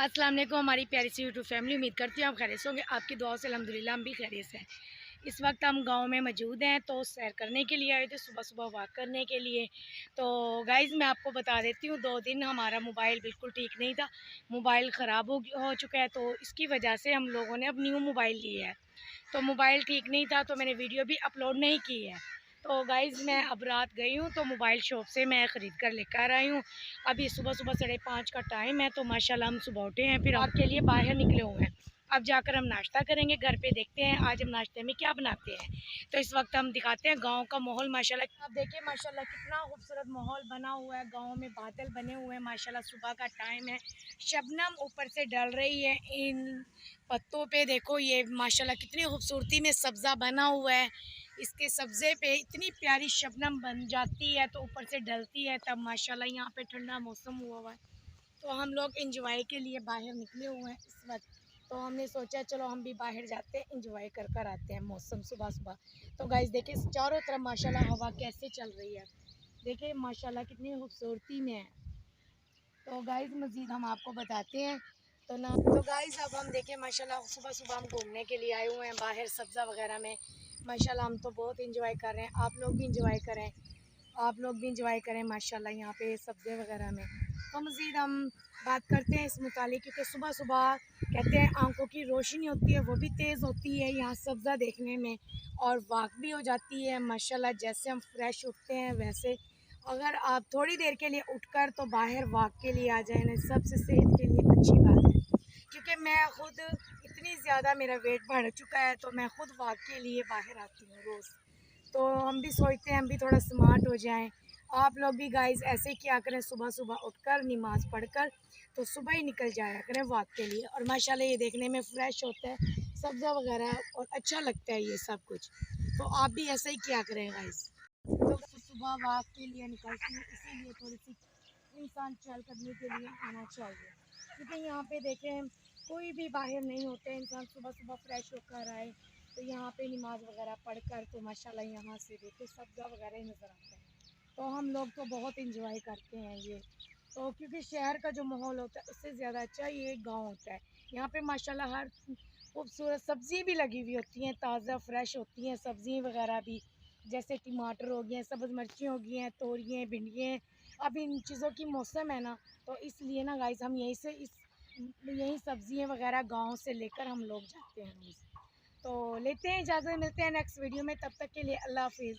अस्सलाम वालेकुम हमारी प्यारी सी यूट्यूब फैमिली। उम्मीद करती हूँ आप खैरियत से होंगे। आपकी दुआओं से अल्हम्दुलिल्लाह हम भी खैरियत से हैं। इस वक्त हम गांव में मौजूद हैं, तो सैर करने के लिए आए थे, सुबह सुबह वॉक करने के लिए। तो गाइज़ मैं आपको बता देती हूँ, 2 दिन हमारा मोबाइल बिल्कुल ठीक नहीं था। मोबाइल ख़राब हो चुका है, तो इसकी वजह से हम लोगों ने अब न्यू मोबाइल लिया है। तो मोबाइल ठीक नहीं था, तो मैंने वीडियो भी अपलोड नहीं की है। तो गाइज़ मैं अब रात गई हूँ, तो मोबाइल शॉप से मैं ख़रीद कर लेकर आई हूँ। अभी सुबह सुबह 5:30 का टाइम है, तो माशाल्लाह हम सुबह उठे हैं, फिर आपके लिए बाहर निकले हुए हैं। अब जाकर हम नाश्ता करेंगे घर पे, देखते हैं आज हम नाश्ते में क्या बनाते हैं। तो इस वक्त हम दिखाते हैं गांव का माहौल। माशाल्लाह आप देखिए, माशाल्लाह कितना खूबसूरत माहौल बना हुआ है। गांव में बादल बने हुए हैं, माशाल्लाह सुबह का टाइम है, शबनम ऊपर से डल रही है इन पत्तों पे। देखो ये माशाल्लाह कितनी खूबसूरती में सब्ज़ा बना हुआ है। इसके सब्ज़े पे इतनी प्यारी शबनम बन जाती है, तो ऊपर से डलती है, तब माशाल्लाह यहाँ पे ठंडा मौसम हुआ है। तो हम लोग एंजॉय के लिए बाहर निकले हुए हैं इस वक्त। तो हमने सोचा चलो हम भी बाहर जाते हैं, एंजॉय कर कर आते हैं मौसम सुबह सुबह। तो गाइस देखिए चारों तरफ माशाल्लाह हवा कैसे चल रही है, देखिए माशाल्लाह कितनी खूबसूरती में है। तो गाइस मज़ीद हम आपको बताते हैं। तो गाइस अब हम देखें माशाल्लाह सुबह सुबह हम घूमने के लिए आए हुए हैं बाहर सब्ज़ा वगैरह में। माशाल्लाह हम तो बहुत इंजॉय कर रहे हैं, आप लोग भी इंजॉय करें, आप लोग भी इंजॉय करें माशाल्लाह यहाँ पे सब्ज़े वगैरह में। तो मज़ीद हम बात करते हैं इस मुतालिक, क्योंकि सुबह सुबह कहते हैं आंखों की रोशनी होती है वो भी तेज़ होती है यहाँ सब्ज़ा देखने में, और वॉक भी हो जाती है माशाल्लाह। जैसे हम फ्रेश उठते हैं वैसे अगर आप थोड़ी देर के लिए उठकर तो बाहर वॉक के लिए आ जाए ना, सबसे सेहत के लिए अच्छी बात है। क्योंकि मैं ख़ुद इतनी ज़्यादा मेरा वेट बढ़ चुका है, तो मैं ख़ुद वॉक के लिए बाहर आती हूँ रोज़। तो हम भी सोचते हैं हम भी थोड़ा स्मार्ट हो जाएं। आप लोग भी गाइस ऐसे ही क्या करें, सुबह सुबह उठकर नमाज़ पढ़कर तो सुबह ही निकल जाया करें वॉक के लिए। और माशाल्लाह ये देखने में फ़्रेश होता है सब्ज़ा वगैरह, और अच्छा लगता है ये सब कुछ। तो आप भी ऐसे ही क्या करें गाइस। तो सुबह वॉक के लिए निकलती हूँ, इसीलिए थोड़ी सी इंसान चहल कदमी के लिए आना चाहिए। क्योंकि यहाँ पे देखें कोई भी बाहर नहीं होते, इंसान सुबह सुबह फ्रेश होकर आए तो यहाँ पे नमाज वगैरह पढ़कर तो माशाल्लाह यहाँ से देखे सब्ज़ा वगैरह ही नज़र आता है। तो हम लोग तो बहुत इंजॉय करते हैं ये। तो क्योंकि शहर का जो माहौल होता है उससे ज़्यादा अच्छा ये गांव होता है। यहाँ पे माशाल्लाह हर खूबसूरत सब्ज़ी भी लगी हुई होती हैं, ताज़ा फ्रेश होती हैं सब्ज़ी वगैरह भी। जैसे टमाटर हो गए, सब्ज़ मिर्ची हो गई हैं, तोरियाँ हैं, भिंडियाँ हैं। अब इन चीज़ों की मौसम है ना, तो इसलिए ना गाइस हम यहीं सब्ज़ियाँ वगैरह गाँव से लेकर हम लोग जाते हैं रोज़। तो लेते हैं इजाज़त, मिलते हैं नेक्स्ट वीडियो में, तब तक के लिए अल्लाह हाफ़िज़।